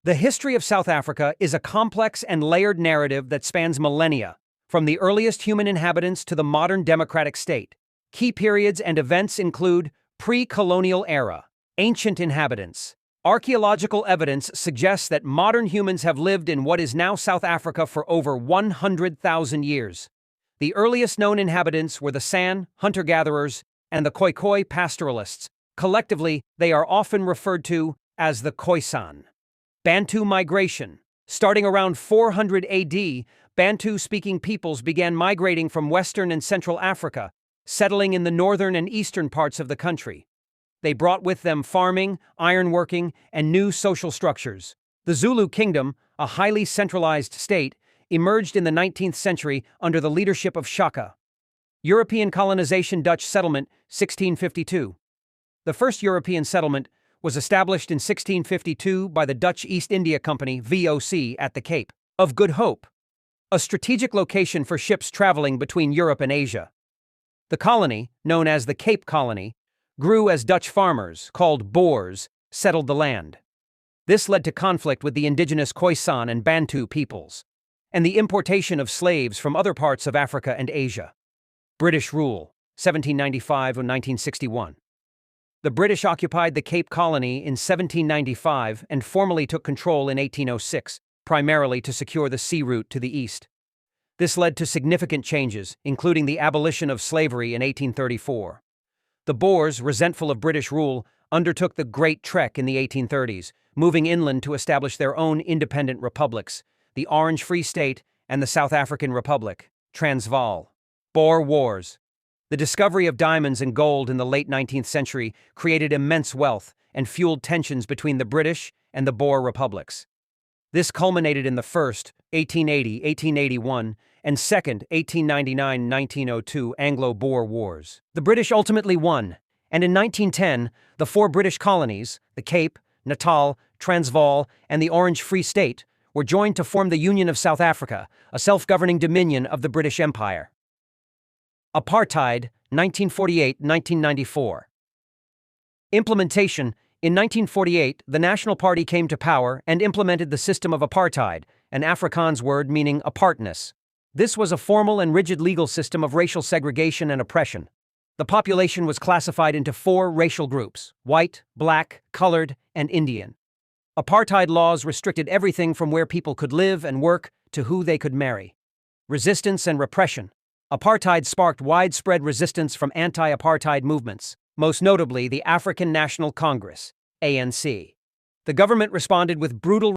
The history of South Africa is a complex and layered narrative that spans millennia, from the earliest human inhabitants to the modern democratic state. Key periods and events include pre-colonial era, ancient inhabitants. Archaeological evidence suggests that modern humans have lived in what is now South Africa for over 100,000 years. The earliest known inhabitants were the San, hunter-gatherers, and the Khoikhoi pastoralists. Collectively, they are often referred to as the Khoisan. Bantu migration. Starting around 400 AD, Bantu-speaking peoples began migrating from Western and Central Africa, settling in the northern and eastern parts of the country. They brought with them farming, ironworking, and new social structures. The Zulu kingdom, a highly centralized state, emerged in the 19th century under the leadership of Shaka. European colonization. Dutch settlement, 1652. The first European settlement was established in 1652 by the Dutch East India Company (VOC) at the Cape of Good Hope, a strategic location for ships traveling between Europe and Asia. The colony, known as the Cape Colony, grew as Dutch farmers, called Boers, settled the land. This led to conflict with the indigenous Khoisan and Bantu peoples, and the importation of slaves from other parts of Africa and Asia. British rule, 1795 and 1961. The British occupied the Cape Colony in 1795 and formally took control in 1806, primarily to secure the sea route to the east. This led to significant changes, including the abolition of slavery in 1834. The Boers, resentful of British rule, undertook the Great Trek in the 1830s, moving inland to establish their own independent republics, the Orange Free State and the South African Republic, Transvaal. Boer Wars. The discovery of diamonds and gold in the late 19th century created immense wealth and fueled tensions between the British and the Boer republics. This culminated in the first, 1880-1881, and second, 1899-1902 Anglo-Boer Wars. The British ultimately won, and in 1910, the four British colonies, the Cape, Natal, Transvaal, and the Orange Free State, were joined to form the Union of South Africa, a self-governing dominion of the British Empire. Apartheid, 1948-1994. Implementation. In 1948, the National Party came to power and implemented the system of apartheid, an Afrikaans word meaning apartness. This was a formal and rigid legal system of racial segregation and oppression. The population was classified into four racial groups: white, black, colored, and Indian. Apartheid laws restricted everything from where people could live and work to who they could marry. Resistance and repression. Apartheid sparked widespread resistance from anti-apartheid movements, most notably the African National Congress, ANC. The government responded with brutal